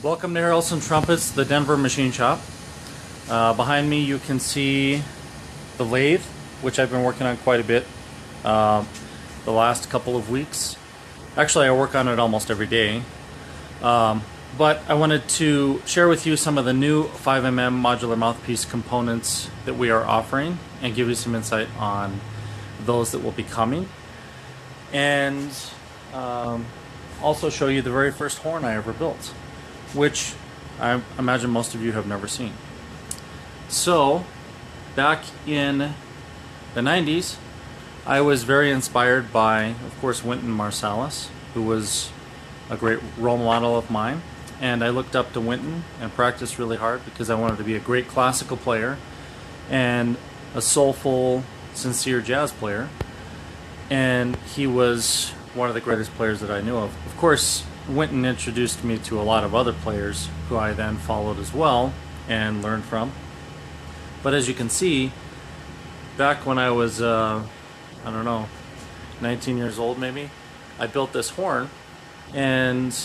Welcome to Harrelson Trumpets, the Denver machine shop. Behind me you can see the lathe, which I've been working on quite a bit the last couple of weeks. Actually, I work on it almost every day. But I wanted to share with you some of the new 5mm modular mouthpiece components that we are offering and give you some insight on those that will be coming. And also show you the very first horn I ever built, which I imagine most of you have never seen. So, back in the 90s, I was very inspired by, of course, Wynton Marsalis, who was a great role model of mine. And I looked up to Wynton and practiced really hard because I wanted to be a great classical player and a soulful, sincere jazz player. And he was one of the greatest players that I knew of. Of course, Wynton introduced me to a lot of other players who I then followed as well and learned from. But as you can see, back when I was, I don't know, 19 years old maybe, I built this horn, and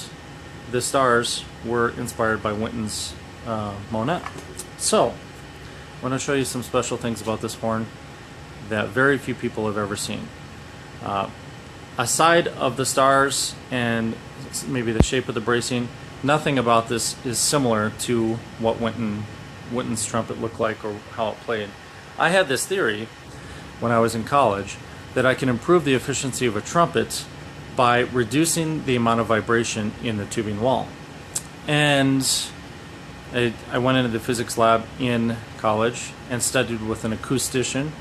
the stars were inspired by Wynton's Monet. So, I want to show you some special things about this horn that very few people have ever seen. Aside of the stars and maybe the shape of the bracing, nothing about this is similar to what Wynton's trumpet looked like or how it played. I had this theory when I was in college that I can improve the efficiency of a trumpet by reducing the amount of vibration in the tubing wall. And I went into the physics lab in college and studied with an acoustician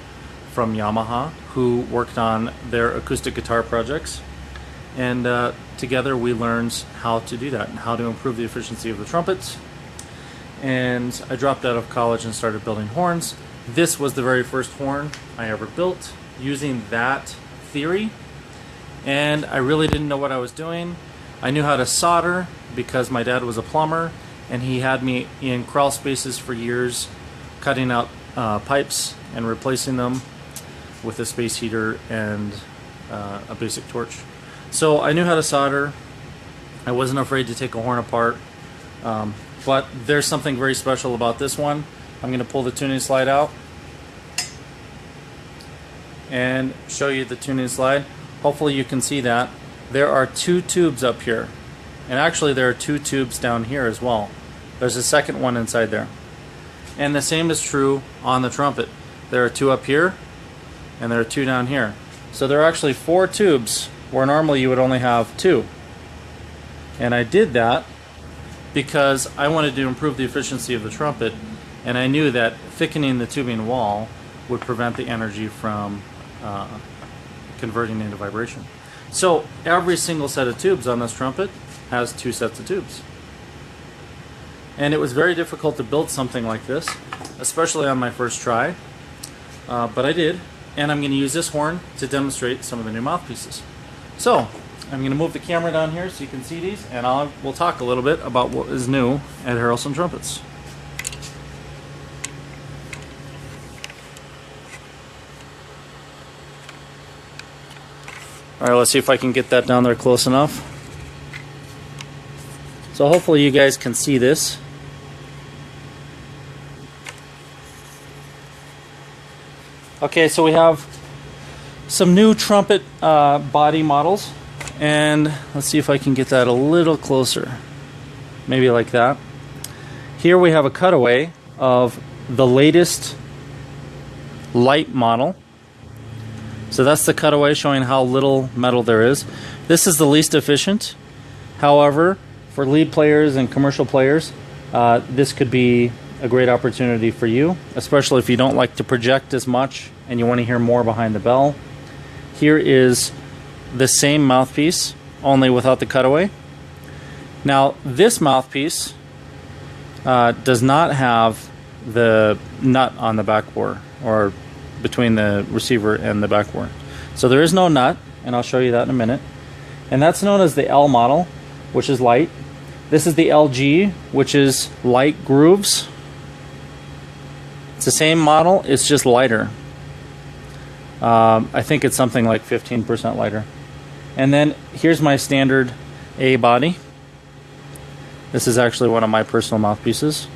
from Yamaha who worked on their acoustic guitar projects, and together we learned how to do that and how to improve the efficiency of the trumpets. And I dropped out of college and started building horns. This was the very first horn I ever built using that theory, and I really didn't know what I was doing. I knew how to solder because my dad was a plumber, and he had me in crawl spaces for years cutting out pipes and replacing them with a space heater and a basic torch. So I knew how to solder. I wasn't afraid to take a horn apart. But there's something very special about this one. I'm going to pull the tuning slide out and show you the tuning slide. Hopefully you can see that. There are two tubes up here. And actually there are two tubes down here as well. There's a second one inside there. And the same is true on the trumpet. There are two up here and there are two down here. So there are actually four tubes where normally you would only have two. And I did that because I wanted to improve the efficiency of the trumpet, and I knew that thickening the tubing wall would prevent the energy from converting into vibration. So every single set of tubes on this trumpet has two sets of tubes. And it was very difficult to build something like this, especially on my first try, but I did. And I'm going to use this horn to demonstrate some of the new mouthpieces. So, I'm going to move the camera down here so you can see these, and we'll talk a little bit about what is new at Harrelson Trumpets. Alright, let's see if I can get that down there close enough. So hopefully you guys can see this. Okay, so we have some new trumpet body models, and let's see if I can get that a little closer. Maybe like that. Here we have a cutaway of the latest light model. So that's the cutaway showing how little metal there is. This is the least efficient. However, for lead players and commercial players, this could be a great opportunity for you, especially if you don't like to project as much and you want to hear more behind the bell. Here is the same mouthpiece, only without the cutaway. Now, this mouthpiece does not have the nut on the backbore, or between the receiver and the backbore. So there is no nut, and I'll show you that in a minute. And that's known as the L model, which is light. This is the LG, which is light grooves. It's the same model, it's just lighter. I think it's something like 15% lighter. And then here's my standard A body. This is actually one of my personal mouthpieces.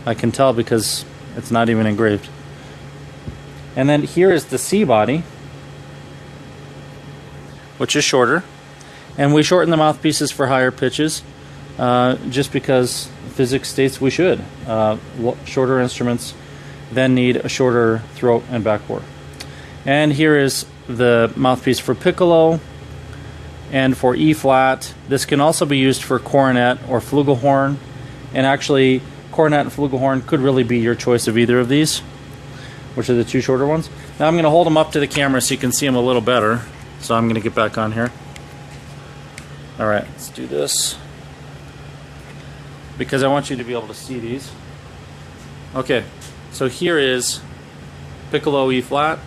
I can tell because it's not even engraved. And then here is the C body, which is shorter. And we shorten the mouthpieces for higher pitches just because physics states we should. Shorter instruments then need a shorter throat and backbore. And here is the mouthpiece for piccolo and for E flat. This can also be used for cornet or flugelhorn, and actually cornet and flugelhorn could really be your choice of either of these, which are the two shorter ones. Now I'm going to hold them up to the camera so you can see them a little better. So I'm going to get back on here. Alright, let's do this because I want you to be able to see these. Okay, so here is piccolo E flat,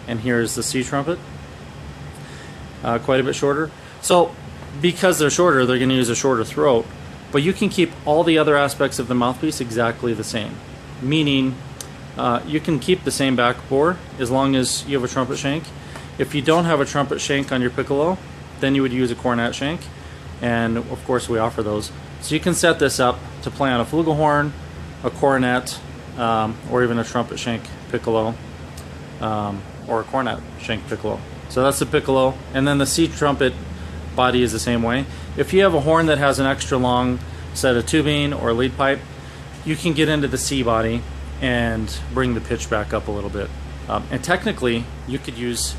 and here is the C trumpet. Quite a bit shorter. So because they're shorter, they're going to use a shorter throat, but you can keep all the other aspects of the mouthpiece exactly the same. Meaning you can keep the same backbore as long as you have a trumpet shank. If you don't have a trumpet shank on your piccolo, then you would use a cornet shank, and of course we offer those. So you can set this up to play on a flugelhorn, a cornet, or even a trumpet shank piccolo, or a cornet shank piccolo. So that's the piccolo, and then the C trumpet body is the same way. If you have a horn that has an extra long set of tubing or lead pipe, you can get into the C body and bring the pitch back up a little bit. And technically, you could use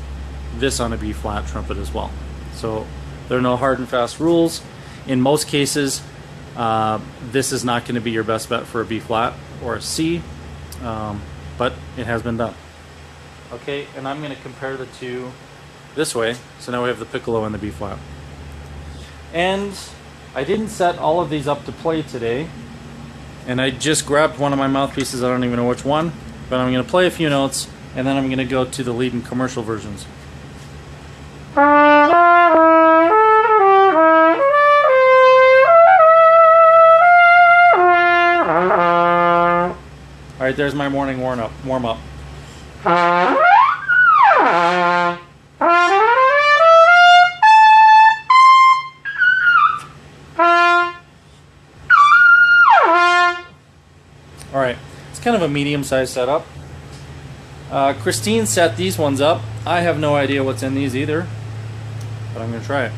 this on a B flat trumpet as well. So there are no hard and fast rules. In most cases, this is not going to be your best bet for a B flat or a C, but it has been done. Okay, and I'm going to compare the two this way. So now we have the piccolo and the B flat. And I didn't set all of these up to play today, and I just grabbed one of my mouthpieces. I don't even know which one, but I'm going to play a few notes, and then I'm going to go to the lead and commercial versions. Alright, there's my morning warm up. Alright, it's kind of a medium-sized setup. Christine set these ones up. I have no idea what's in these either, but I'm going to try it.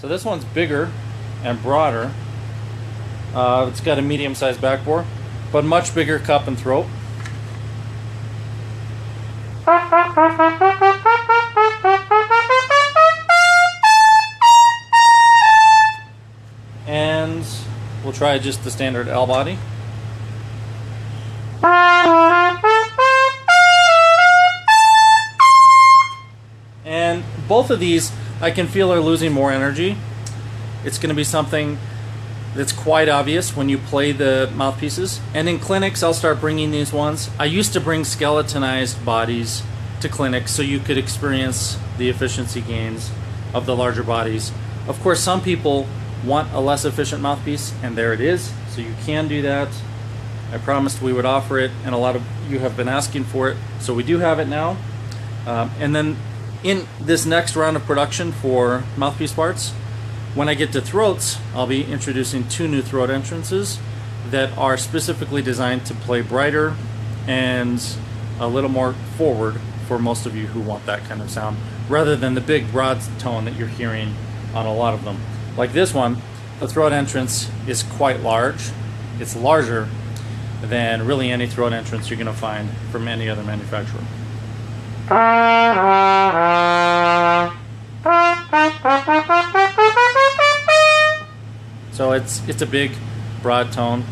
So this one's bigger and broader. It's got a medium-sized backbore, but much bigger cup and throat. And we'll try just the standard L body. And both of these I can feel are losing more energy. It's going to be something that's quite obvious when you play the mouthpieces. And in clinics, I'll start bringing these ones. I used to bring skeletonized bodies to clinics so you could experience the efficiency gains of the larger bodies. Of course, some people want a less efficient mouthpiece, and there it is. So you can do that. I promised we would offer it, and a lot of you have been asking for it. So we do have it now. And then in this next round of production for mouthpiece parts, when I get to throats, I'll be introducing two new throat entrances that are specifically designed to play brighter and a little more forward for most of you who want that kind of sound, rather than the big broad tone that you're hearing on a lot of them. Like this one, the throat entrance is quite large. It's larger than really any throat entrance you're going to find from any other manufacturer. So it's a big, broad tone,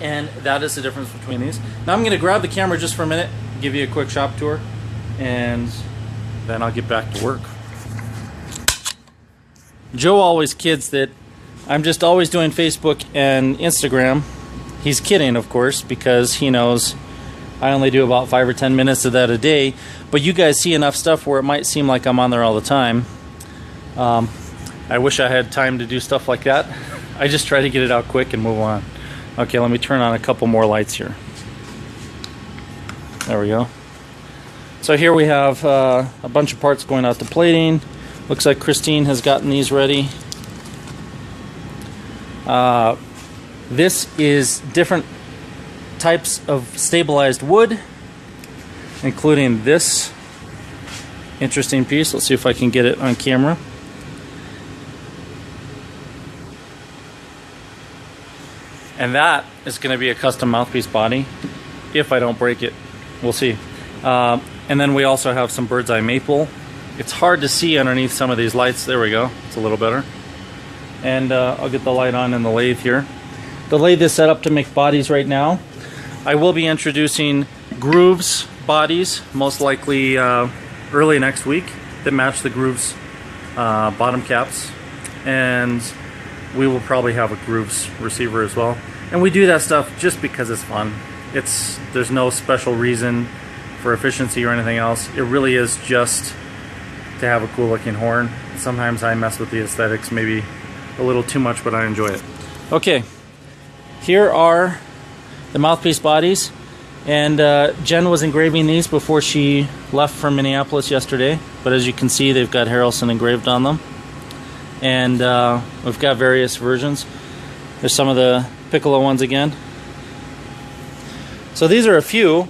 and that is the difference between these. Now I'm going to grab the camera just for a minute, give you a quick shop tour, and then I'll get back to work. Joe always kids that I'm just always doing Facebook and Instagram. He's kidding, of course, because he knows I only do about 5 or 10 minutes of that a day, but you guys see enough stuff where it might seem like I'm on there all the time. I wish I had time to do stuff like that. I just try to get it out quick and move on. Okay, let me turn on a couple more lights here. There we go. So here we have a bunch of parts going out to plating. Looks like Christine has gotten these ready. This is different types of stabilized wood, including this interesting piece. Let's see if I can get it on camera. And that is going to be a custom mouthpiece body, if I don't break it. We'll see. And then we also have some bird's eye maple. It's hard to see underneath some of these lights. There we go. It's a little better. And I'll get the light on in the lathe here. The lathe is set up to make bodies right now. I will be introducing grooves bodies, most likely early next week, that match the grooves bottom caps. And we will probably have a grooves receiver as well. And we do that stuff just because it's fun. There's no special reason for efficiency or anything else. It really is just to have a cool looking horn. Sometimes I mess with the aesthetics maybe a little too much, but I enjoy it. Okay, here are the mouthpiece bodies, and Jen was engraving these before she left from Minneapolis yesterday, but as you can see they've got Harrelson engraved on them, and we've got various versions. There's some of the Piccolo ones again. So these are a few,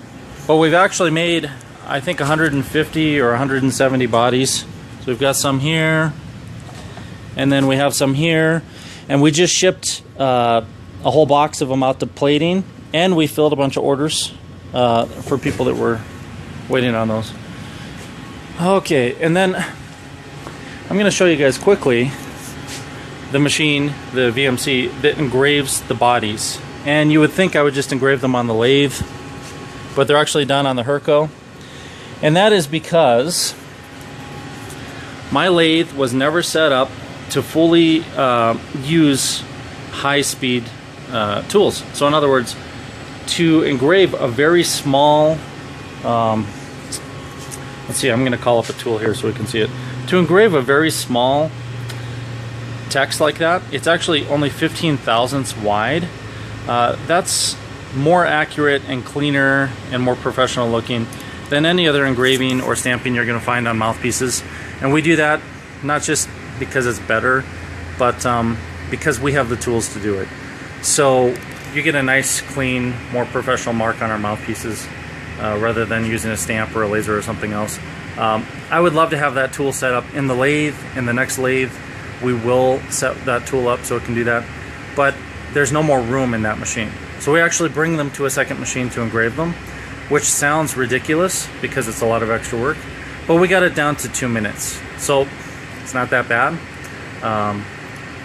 but we've actually made I think 150 or 170 bodies. So we've got some here, and then we have some here, and we just shipped a whole box of them out to plating, and we filled a bunch of orders for people that were waiting on those. Okay, and then I'm going to show you guys quickly the machine, the VMC, that engraves the bodies. And you would think I would just engrave them on the lathe, but they're actually done on the Herco. And that is because my lathe was never set up to fully use high-speed tools. So in other words, to engrave a very small, let's see, I'm going to call up a tool here so we can see it. To engrave a very small text like that, it's actually only 15 thousandths wide. That's more accurate and cleaner and more professional looking than any other engraving or stamping you're going to find on mouthpieces. And we do that not just because it's better, but because we have the tools to do it. So you get a nice, clean, more professional mark on our mouthpieces rather than using a stamp or a laser or something else. I would love to have that tool set up in the lathe. In the next lathe, we will set that tool up so it can do that. But there's no more room in that machine. So we actually bring them to a second machine to engrave them, which sounds ridiculous because it's a lot of extra work, but we got it down to 2 minutes. So it's not that bad.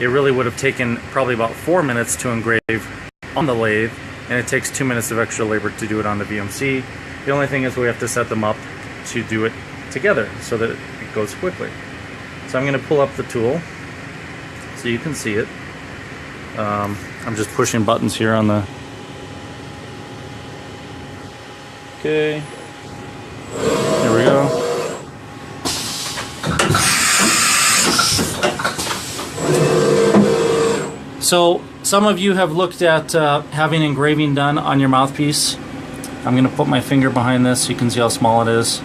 It really would have taken probably about 4 minutes to engrave on the lathe, and it takes 2 minutes of extra labor to do it on the VMC. The only thing is we have to set them up to do it together so that it goes quickly. So I'm going to pull up the tool so you can see it. I'm just pushing buttons here on the... Okay, there we go. So some of you have looked at having engraving done on your mouthpiece. I'm going to put my finger behind this so you can see how small it is.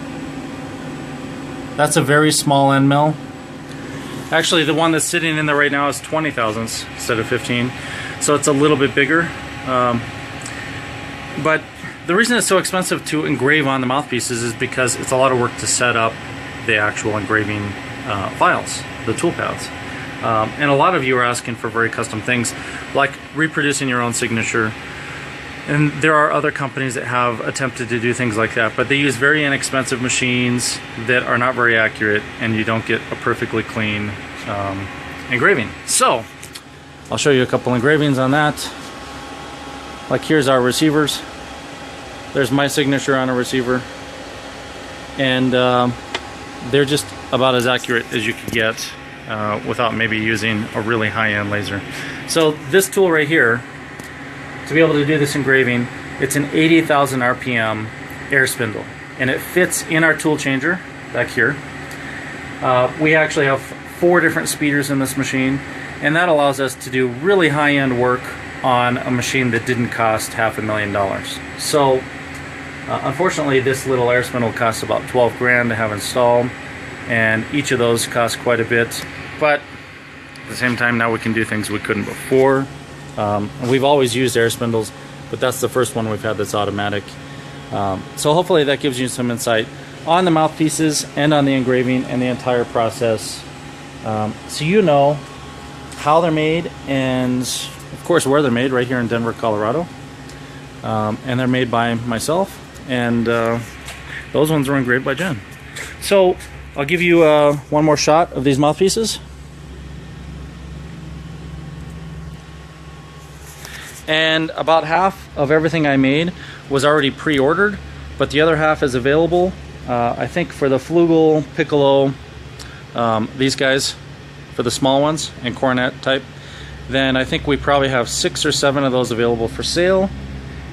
That's a very small end mill. Actually, the one that's sitting in there right now is 20 thousandths instead of 15, so it's a little bit bigger. But the reason it's so expensive to engrave on the mouthpieces is because it's a lot of work to set up the actual engraving files, the tool paths. And a lot of you are asking for very custom things, like reproducing your own signature. And there are other companies that have attempted to do things like that, but they use very inexpensive machines that are not very accurate, and you don't get a perfectly clean engraving. So I'll show you a couple engravings on that. Like here's our receivers. There's my signature on a receiver, and they're just about as accurate as you could get without maybe using a really high-end laser. So this tool right here, to be able to do this engraving, it's an 80,000 RPM air spindle, and it fits in our tool changer back here. We actually have 4 different speeders in this machine, and that allows us to do really high-end work on a machine that didn't cost $500,000. So Unfortunately, this little air spindle costs about 12 grand to have installed, and each of those costs quite a bit, but at the same time now we can do things we couldn't before. We've always used air spindles, but that's the first one we've had that's automatic. So hopefully that gives you some insight on the mouthpieces and on the engraving and the entire process, so you know how they're made and of course where they're made, right here in Denver, Colorado. And they're made by myself, and those ones were engraved by Jen. So I'll give you one more shot of these mouthpieces. And about half of everything I made was already pre-ordered, but the other half is available. I think for the flugel, piccolo, these guys, for the small ones, and cornet type, then I think we probably have 6 or 7 of those available for sale.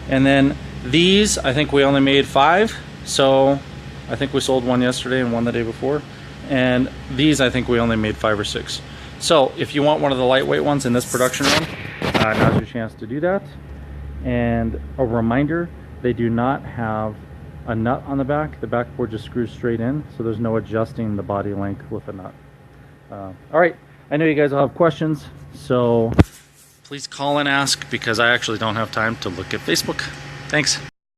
And then these, I think we only made 5, so I think we sold one yesterday and one the day before. And these, I think we only made 5 or 6. So if you want one of the lightweight ones in this production run, now's your chance to do that. And a reminder, they do not have a nut on the back. The backboard just screws straight in, so there's no adjusting the body length with a nut. All right, I know you guys will have questions, so please call and ask, because I actually don't have time to look at Facebook. Thanks.